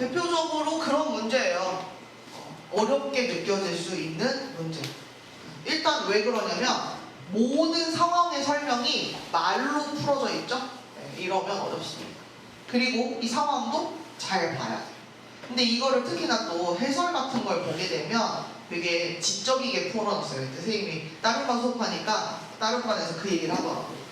대표적으로 그런 문제예요. 어렵게 느껴질 수 있는 문제. 일단 왜 그러냐면 모든 상황의 설명이 말로 풀어져 있죠? 네, 이러면 어렵습니다. 그리고 이 상황도 잘 봐야 돼요. 근데 이거를 특히나 또 해설 같은 걸 보게 되면 되게 지적이게 풀어놨어요. 선생님이 다른 반 수업하니까 다른 반에서 그 얘기를 하더라고요.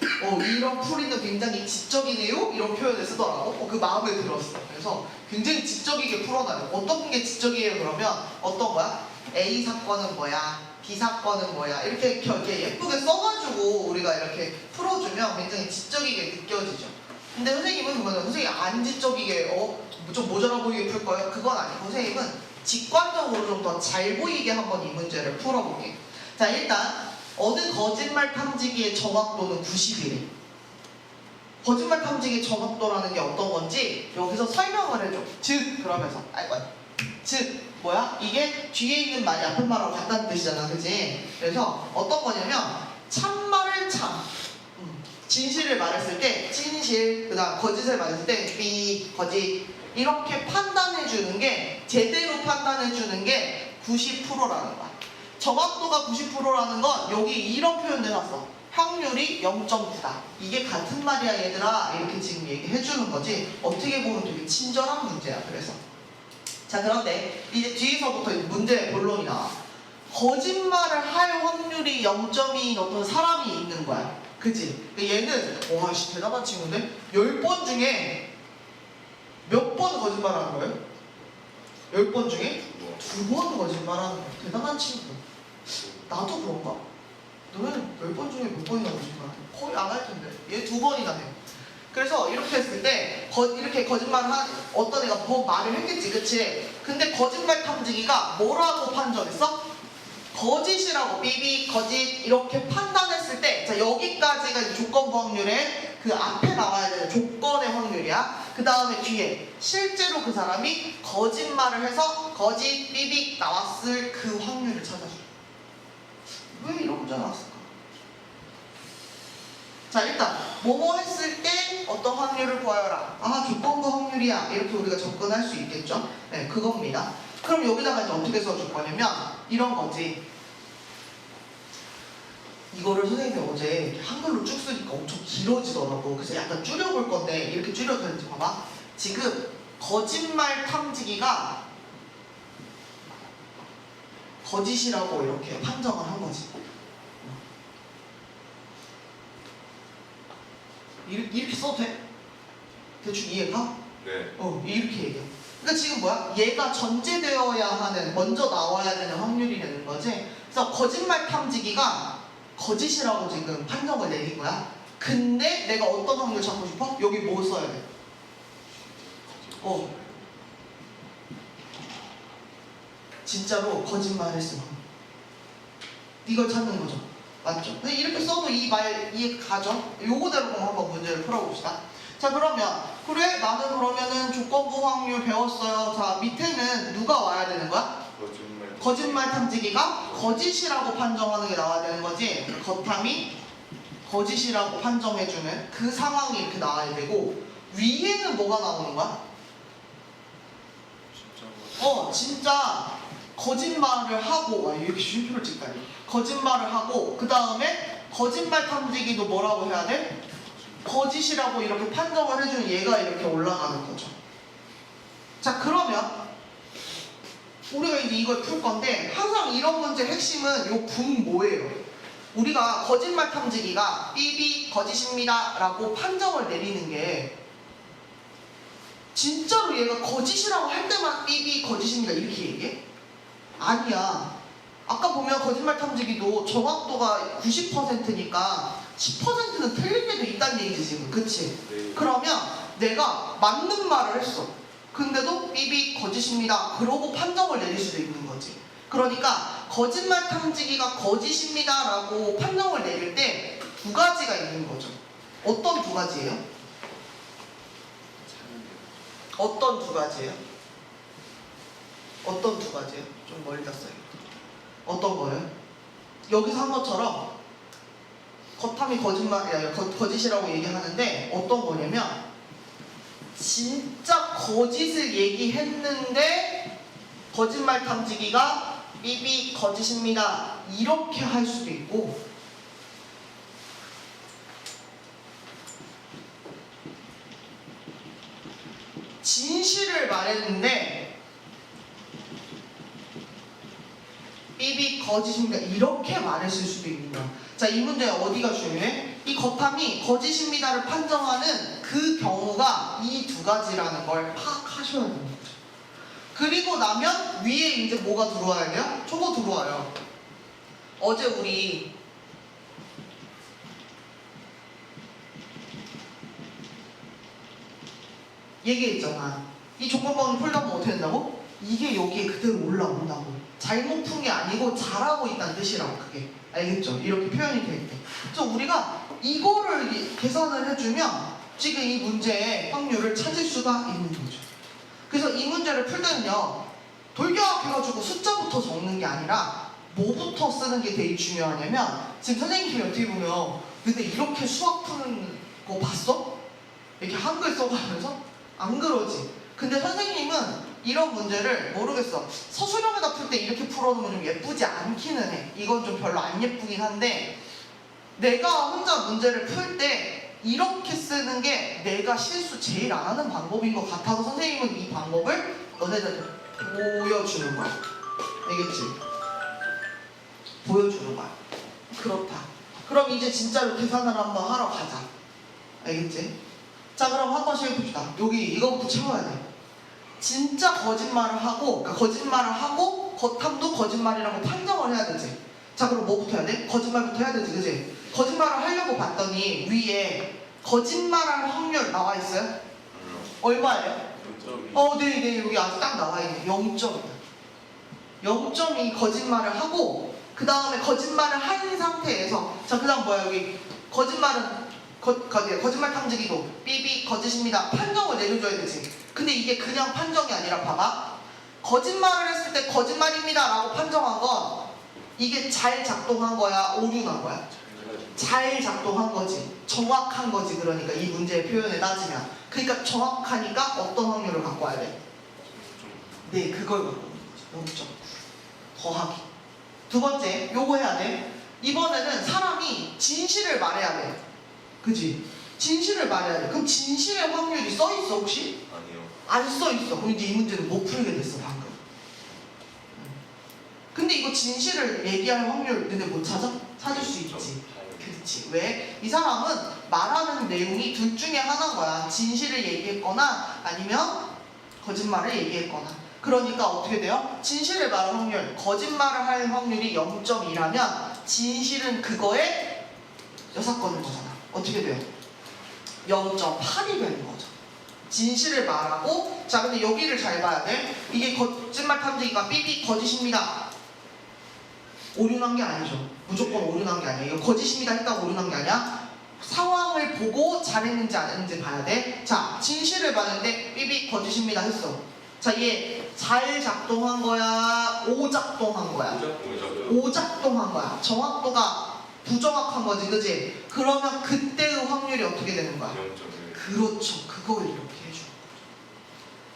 이런 풀이는 굉장히 지적이네요? 이런 표현을 쓰더라고. 그 마음에 들었어요. 그래서 굉장히 지적이게 풀어놔요. 어떤 게 지적이에요 그러면 어떤 거야? A 사건은 뭐야? B 사건은 뭐야? 이렇게 예쁘게 써가지고 우리가 이렇게 풀어주면 굉장히 지적이게 느껴지죠. 근데 선생님은 그거는 선생님이 안 지적이게 좀 모자라 보이게 풀 거예요? 그건 아니고 선생님은 직관적으로 좀 더 잘 보이게 한번 이 문제를 풀어볼게요. 자, 일단 어느 거짓말 탐지기의 정확도는 90이래. 거짓말 탐지기 정확도라는 게 어떤 건지 여기서 설명을 해줘. 즉 그러면서 즉 뭐야? 이게 뒤에 있는 말이 앞에 말하고 같다는 뜻이잖아, 그지? 그래서 어떤 거냐면 참말을 참, 진실을 말했을 때 진실, 그다음 거짓을 말했을 때 삐, 거짓 이렇게 판단해 주는 게 제대로 판단해 주는 게 90%라는 거야. 정확도가 90%라는 건 여기 이런 표현 내놨어. 확률이 0.9다. 이게 같은 말이야 얘들아. 이렇게 지금 얘기해 주는 거지. 어떻게 보면 되게 친절한 문제야. 그래서 자, 그런데 이제 뒤에서부터 문제의 본론이 나와. 거짓말을 할 확률이 0.2인 어떤 사람이 있는 거야. 그치? 얘는 와씨 대단한 친구인데 10번 중에 몇 번 거짓말하는 거예요? 10번 중에 2번 거짓말하는 거야. 대단한 친구. 나도 그런가? 너는 10번 중에 몇 번이나 거짓말해? 거의 안 할 텐데. 얘 2번이나 해요. 그래서 이렇게 했을 때 이렇게 거짓말을 어떤 애가 뭐 말을 했겠지, 그치? 근데 거짓말 탐지기가 뭐라고 판정했어? 거짓이라고, 삐삐, 거짓 이렇게 판단했을 때, 자, 여기까지가 이제 조건부 확률의 그 앞에 나와야 되는 조건의 확률이야. 그 다음에 뒤에 실제로 그 사람이 거짓말을 해서 거짓, 삐삐 나왔을 그 확률을 찾아줘. 왜 이런 문제 나왔을까? 자, 일단 뭐뭐 했을 때 어떤 확률을 구하여라. 조건부 확률이야. 이렇게 우리가 접근할 수 있겠죠? 네, 그겁니다. 그럼 여기다가 이제 어떻게 써줄 거냐면 이런 거지. 이거를 선생님이 어제 한글로 쭉 쓰니까 엄청 길어지더라고. 그래서 약간 줄여볼 건데 이렇게 줄여도 되는지 봐봐. 지금 거짓말 탐지기가 거짓이라고 이렇게 판정을 한 거지. 이렇게 써도 돼? 대충 이해가? 네. 이렇게 얘기해. 그러니까 지금 뭐야? 얘가 전제되어야 하는, 먼저 나와야 되는 확률이 되는 거지. 그래서 거짓말 탐지기가 거짓이라고 지금 판정을 내린 거야. 근데 내가 어떤 확률 찾고 싶어? 여기 뭐 써야 돼? 진짜로 거짓말 했으면 이걸 찾는 거죠. 맞죠? 근데 이렇게 써도 이 말 이해 가죠? 요거대로 그럼 한번 문제를 풀어봅시다. 자, 그러면 그래 나는 그러면은 조건부 확률 배웠어요. 자, 밑에는 누가 와야 되는 거야? 거짓말 탐지기가 거짓이라고 판정하는 게 나와야 되는 거지. 거탐이 거짓이라고 판정해주는 그 상황이 이렇게 나와야 되고, 위에는 뭐가 나오는 거야? 진짜 거짓말을 하고, 이렇게 쉼표를 찍다니. 거짓말을 하고, 그 다음에 거짓말 탐지기도 뭐라고 해야 돼? 거짓이라고 이렇게 판정을 해주는 얘가 이렇게 올라가는 거죠. 자, 그러면 우리가 이제 이걸 풀 건데, 항상 이런 문제 핵심은 요 분 뭐예요? 우리가 거짓말 탐지기가 삐삐 거짓입니다 라고 판정을 내리는 게 진짜로 얘가 거짓이라고 할 때만 삐삐 거짓입니다 이렇게 얘기해? 아니야. 아까 보면 거짓말 탐지기도 정확도가 90%니까 10%는 틀릴 때도 있다는 얘기지 지금. 그치? 네. 그러면 내가 맞는 말을 했어. 근데도 삐삐 거짓입니다 그러고 판정을 내릴 수도 있는 거지. 그러니까 거짓말 탐지기가 거짓입니다 라고 판정을 내릴 때 두 가지가 있는 거죠. 어떤 두 가지예요? 어떤 두 가지예요? 어떤 두 가지예요? 좀 멀리 갔어요. 어떤 거예요? 여기서 한 것처럼 거탐이 거짓이라고 얘기하는데 어떤 거냐면 진짜 거짓을 얘기했는데 거짓말 탐지기가 삐삐 거짓입니다 이렇게 할 수도 있고, 진실을 말했는데 삐삐 거짓입니다 이렇게 말했을 수도 있는 거야. 자, 이 문제 어디가 중요해? 이 거탐이 거짓입니다를 판정하는 그 경우가 이 두 가지라는 걸 파악하셔야 되는 거죠. 그리고 나면 위에 이제 뭐가 들어와야 돼요? 저거 들어와요. 어제 우리 얘기했잖아. 이 조건번호 풀다 보면 어떻게 된다고? 이게 여기에 그대로 올라온다고. 잘못 푼 게 아니고 잘하고 있다는 뜻이라고. 그게 알겠죠? 이렇게 표현이 될 때. 그래서 우리가 이거를 계산을 해주면 지금 이 문제의 확률을 찾을 수가 있는 거죠. 그래서 이 문제를 풀 때는요, 돌격해가지고 숫자부터 적는 게 아니라 뭐부터 쓰는 게 되게 중요하냐면, 지금 선생님이 어떻게 보면 근데 이렇게 수학 푸는 거 봤어? 이렇게 한글 써가면서? 안 그러지. 근데 선생님은 이런 문제를 모르겠어. 서술형에다 풀 때 이렇게 풀어놓으면 좀 예쁘지 않기는 해. 이건 좀 별로 안 예쁘긴 한데, 내가 혼자 문제를 풀 때 이렇게 쓰는 게 내가 실수 제일 안 하는 방법인 것 같아서 선생님은 이 방법을 너네들한테 보여주는 거야. 알겠지? 보여주는 거야. 그렇다. 그럼 이제 진짜로 계산을 한번 하러 가자. 알겠지? 자, 그럼 한 번씩 해봅시다. 여기 이거부터 채워야 돼. 진짜 거짓말을 하고, 그러니까 거짓말을 하고 거탐도 거짓말이라고 판정을 해야 되지. 자, 그럼 뭐부터 해야 돼? 거짓말부터 해야 되지, 그지? 거짓말을 하려고 봤더니 위에 거짓말할 확률 나와 있어요? 얼마예요? 0.2. 네, 여기 아주 딱 나와 있네. 0.2. 0.2 거짓말을 하고, 그 다음에 거짓말을 한 상태에서, 자, 그 다음 뭐야, 여기 거짓말은 거짓말 탐지기도 삐삐 거짓입니다 판정을 내려줘야 되지. 근데 이게 그냥 판정이 아니라 봐봐, 거짓말을 했을 때 거짓말입니다 라고 판정한 건 이게 잘 작동한 거야, 오류난 거야? 잘 작동한 거지, 정확한 거지. 그러니까 이 문제의 표현에 따지면, 그러니까 정확하니까 어떤 확률을 갖고 와야 돼? 네, 그걸 갖고 오는 거지. 0.9 더하기. 두 번째, 요거 해야 돼. 이번에는 사람이 진실을 말해야 돼. 그치? 진실을 말해야 돼. 그럼 진실의 확률이 써있어 혹시? 아니요. 안 써있어. 그럼 이제 이 문제는 못 풀게 됐어 방금. 근데 이거 진실을 얘기할 확률 근데 못 찾아? 찾을 수 있지. 그렇지. 왜? 이 사람은 말하는 내용이 둘 중에 하나인 거야. 진실을 얘기했거나 아니면 거짓말을 얘기했거나. 그러니까 어떻게 돼요? 진실을 말할 확률, 거짓말을 할 확률이 0.2라면 진실은 그거에 여사건인 거잖아. 어떻게 돼요? 0.8이 되는 거죠. 진실을 말하고, 자, 근데 여기를 잘 봐야 돼. 이게 거짓말 탐지기가 삐삐 거짓입니다. 오류난 게 아니죠. 무조건 오류난 게 아니에요. 이거 거짓입니다 했다고 오류난 게 아니야. 상황을 보고 잘했는지 안 했는지 봐야 돼. 자, 진실을 말했는데 삐삐 거짓입니다 했어. 자, 얘 잘 작동한 거야? 오작동한 거야? 오작동한 거야. 정확도가 부정확한 거지, 그지? 그러면 그때의 확률이 어떻게 되는 거야? 0.1. 그렇죠. 그걸 이렇게 해주는 거죠.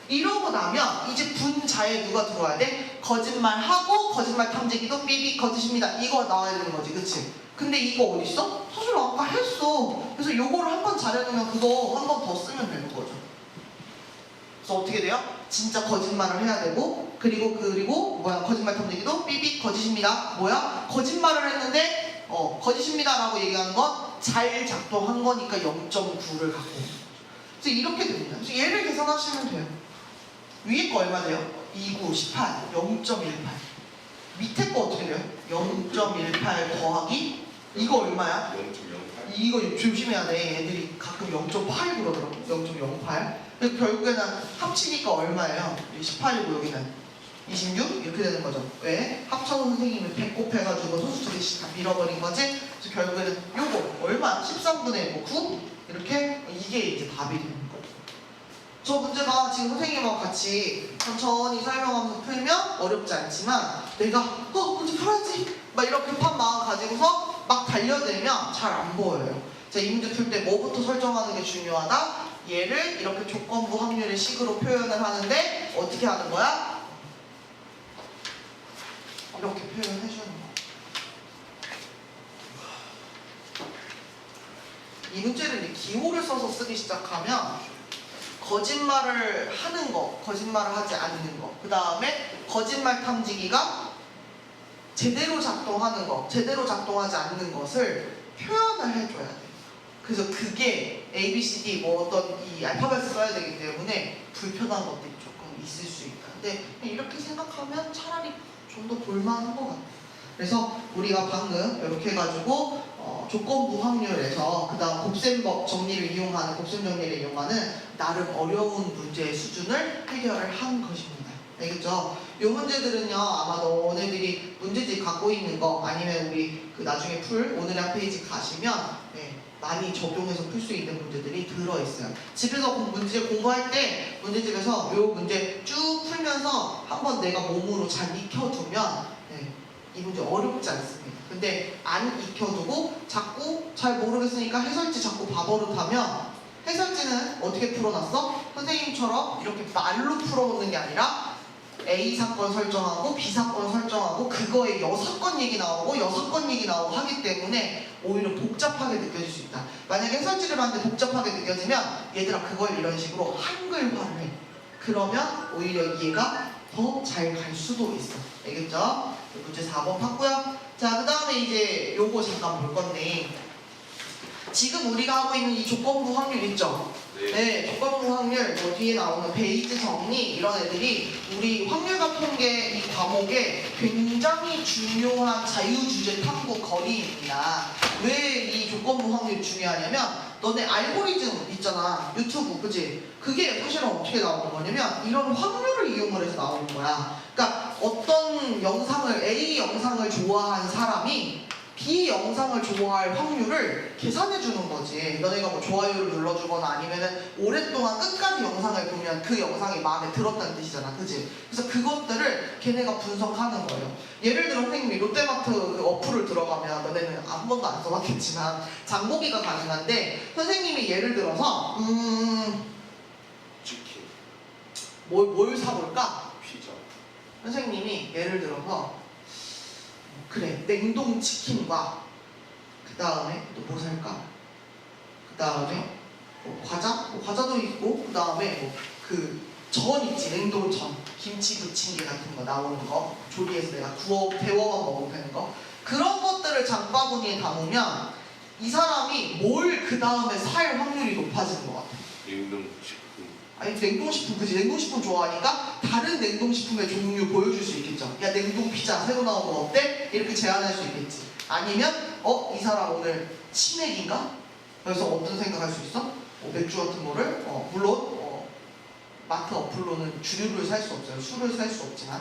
이러고 나면 이제 분자에 누가 들어와야 돼? 거짓말하고 거짓말 탐지기도 삐삐 거짓입니다. 이거 나와야 되는 거지, 그치? 근데 이거 어딨어? 사실 아까 했어. 그래서 요거를 한 번 잘해놓으면 그거 한 번 더 쓰면 되는 거죠. 그래서 어떻게 돼요? 진짜 거짓말을 해야 되고, 그리고 뭐야, 거짓말 탐지기도 삐삐 거짓입니다. 뭐야? 거짓말을 했는데 거짓입니다 라고 얘기하는 건 잘 작동한 거니까 0.9를 갖고. 그래서 이렇게 됩니다. 그래서 얘를 계산하시면 돼요. 위에 거 얼마 돼요? 29, 18, 0.18. 밑에 거 어떻게 돼요? 0.18 더하기 이거 얼마야? 0.08. 이거 조심해야 돼. 애들이 가끔 0.8 그러더라고. 0.08. 그래서 결국에는 합치니까 얼마예요? 18이고 여기는 26? 이렇게 되는 거죠. 왜? 합쳐서 선생님이 배꼽해가지고 소수 두 개씩 다 밀어버린 거지. 그래서 결국에는 요거 얼마? 13분의 9? 이렇게 이게 이제 답이 되는 거죠. 저 문제가 지금 선생님하고 같이 천천히 설명하면서 풀면 어렵지 않지만, 내가 문제 풀어야지 막 이렇게 급한 마음 가지고서 막 달려들면 잘 안 보여요. 자, 이 문제 풀 때 뭐부터 설정하는 게 중요하다? 얘를 이렇게 조건부 확률의 식으로 표현을 하는데 어떻게 하는 거야? 이렇게 표현해 주는 거야. 이 문제를 이제 기호를 써서 쓰기 시작하면 거짓말을 하는 거, 거짓말을 하지 않는 거, 그 다음에 거짓말 탐지기가 제대로 작동하는 거, 제대로 작동하지 않는 것을 표현을 해줘야 돼. 그래서 그게 A, B, C, D 뭐 어떤 이 알파벳을 써야 되기 때문에 불편한 것들이 조금 있을 수 있다. 근데 이렇게 생각하면 차라리 좀 더 볼만한 것 같아. 그래서 우리가 방금 이렇게 해가지고 조건부 확률에서 그 다음 곱셈법 정리를 이용하는 곱셈 정리를 이용하는 나름 어려운 문제의 수준을 해결을 한 것입니다. 알겠죠? 이 문제들은요 아마 너네들이 문제집 갖고 있는 거 아니면 우리 그 나중에 풀 오늘의 한 페이지 가시면 많이 적용해서 풀 수 있는 문제들이 들어있어요. 집에서 문제 공부할 때 문제집에서 이 문제 쭉 풀면서 한번 내가 몸으로 잘 익혀두면 이 문제 어렵지 않습니다. 근데 안 익혀두고 자꾸 잘 모르겠으니까 해설지 자꾸 봐버릇하면 해설지는 어떻게 풀어놨어? 선생님처럼 이렇게 말로 풀어놓는 게 아니라 A 사건 설정하고 B 사건 설정하고 그거에 6건 얘기 나오고 6건 얘기 나오고 하기 때문에 오히려 복잡하게 느껴질 수 있다. 만약에 해설지를 봤는데 복잡하게 느껴지면 얘들아 그걸 이런 식으로 한글화를 해. 그러면 오히려 이해가 더 잘 갈 수도 있어. 알겠죠? 문제 4번 봤고요. 자, 그 다음에 이제 요거 잠깐 볼 건데 지금 우리가 하고 있는 이 조건부 확률 있죠? 네, 조건부 확률, 뭐 뒤에 나오는 베이즈 정리 이런 애들이 우리 확률과 통계 이 과목에 굉장히 중요한 자유주제 탐구 거리입니다. 왜 이 조건부 확률이 중요하냐면 너네 알고리즘 있잖아, 유튜브, 그치? 그게 사실은 어떻게 나오는 거냐면 이런 확률을 이용을 해서 나오는 거야. 그러니까 어떤 영상을 A 영상을 좋아한 사람이 B 영상을 좋아할 확률을 계산해 주는 거지. 너네가 뭐 좋아요를 눌러주거나 아니면은 오랫동안 끝까지 영상을 보면 그 영상이 마음에 들었다는 뜻이잖아, 그치? 그래서 그것들을 걔네가 분석하는 거예요. 예를 들어 선생님이 롯데마트 그 어플을 들어가면 너네는 한 번도 안 써봤겠지만 장보기가 가능한데 선생님이 예를 들어서 치킨, 뭘 사볼까? 피자. 선생님이 예를 들어서 그래 냉동 치킨과 그 다음에 또 뭐 살까? 그 다음에 뭐 과자? 뭐 과자도 있고 그 다음에 뭐 그 전 있지, 냉동 전, 김치 부침개 같은 거 나오는 거 조리해서 내가 데워만 먹으면 되는 거 그런 것들을 장바구니에 담으면 이 사람이 뭘 그 다음에 살 확률이 높아지는 것 같아. 냉동식품. 아니 냉동식품, 그치? 냉동식품 좋아하니까 다른 냉동식품의 종류 보여줄 수 있겠죠. 야 냉동 피자 새로 나온 거 어때? 이렇게 제안할 수 있겠지. 아니면 이 사람 오늘 치맥인가? 그래서 어떤 생각할 수 있어? 맥주 같은 거를 물론 마트 어플로는 주류를 살 수 없어요. 술을 살 수 없지만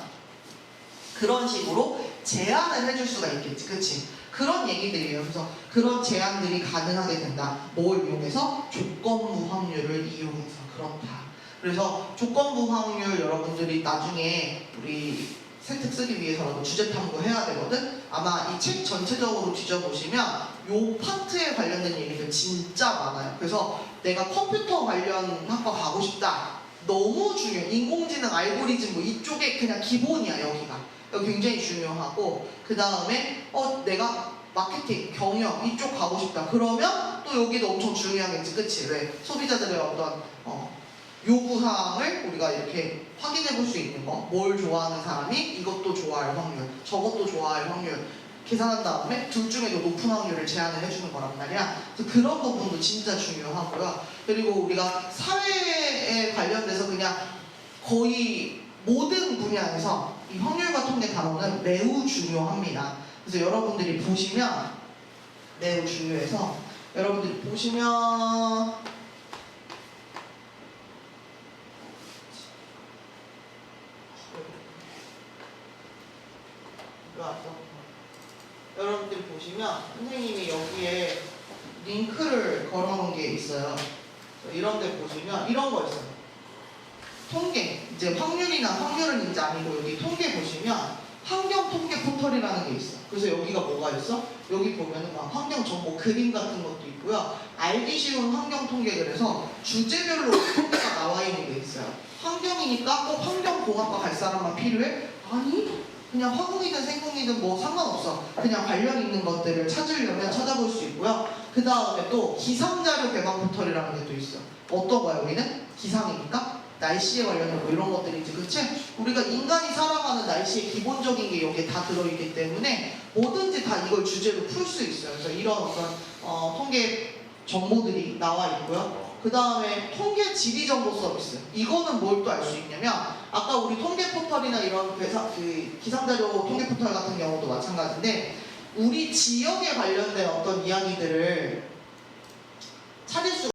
그런 식으로 제안을 해줄 수가 있겠지, 그치? 그런 얘기들이에요. 그래서 그런 제안들이 가능하게 된다. 뭘 이용해서? 조건부 확률을 이용해서. 그렇다. 그래서 조건부 확률 여러분들이 나중에 우리 세특 쓰기 위해서라도 주제 탐구해야 되거든? 아마 이 책 전체적으로 뒤져보시면 요 파트에 관련된 얘기들 진짜 많아요. 그래서 내가 컴퓨터 관련 학과 가고 싶다. 너무 중요해. 인공지능, 알고리즘 뭐 이쪽에 그냥 기본이야, 여기가. 여기 굉장히 중요하고 그 다음에 내가 마케팅, 경영 이쪽 가고 싶다. 그러면 또 여기도 엄청 중요하겠지, 그치? 왜? 소비자들의 어떤 요구사항을 우리가 이렇게 확인해 볼 수 있는 거. 뭘 좋아하는 사람이 이것도 좋아할 확률, 저것도 좋아할 확률 계산한 다음에 둘 중에도 높은 확률을 제안을 해주는 거란 말이야. 그래서 그런 부분도 진짜 중요하고요. 그리고 우리가 사회에 관련돼서 그냥 거의 모든 분야에서 이 확률과 통계 단어는 매우 중요합니다. 그래서 여러분들이 보시면 매우 중요해서 여러분들이 보시면 여러분들이 보시면 선생님이 여기에 링크를 걸어놓은 게 있어요. 이런 데 보시면 이런 거 있어요. 통계, 이제 확률이나 확률은 이제 아니고 여기 통계 보시면 환경 통계 포털이라는 게 있어. 그래서 여기가 뭐가 있어? 여기 보면은 막 환경 정보 그림 같은 것도 있고요. 알기 쉬운 환경 통계, 그래서 주제별로 통계가 나와 있는 게 있어요. 환경이니까 꼭 환경공학과 갈 사람만 필요해? 아니, 그냥 화공이든 생공이든 뭐 상관없어. 그냥 관련 있는 것들을 찾으려면 찾아볼 수 있고요. 그 다음에 또 기상자료 개방 포털이라는 게 또 있어. 어떤 거야 여기는? 기상이니까? 날씨에 관련된 뭐 이런 것들이지, 그치? 우리가 인간이 살아가는 날씨의 기본적인 게 여기에 다 들어있기 때문에 뭐든지 다 이걸 주제로 풀 수 있어요. 그래서 이런 어떤 통계 정보들이 나와 있고요. 그 다음에 통계 지리 정보 서비스. 이거는 뭘 또 알 수 있냐면, 아까 우리 통계 포털이나 이런 기상자료 통계 포털 같은 경우도 마찬가지인데, 우리 지역에 관련된 어떤 이야기들을 찾을 수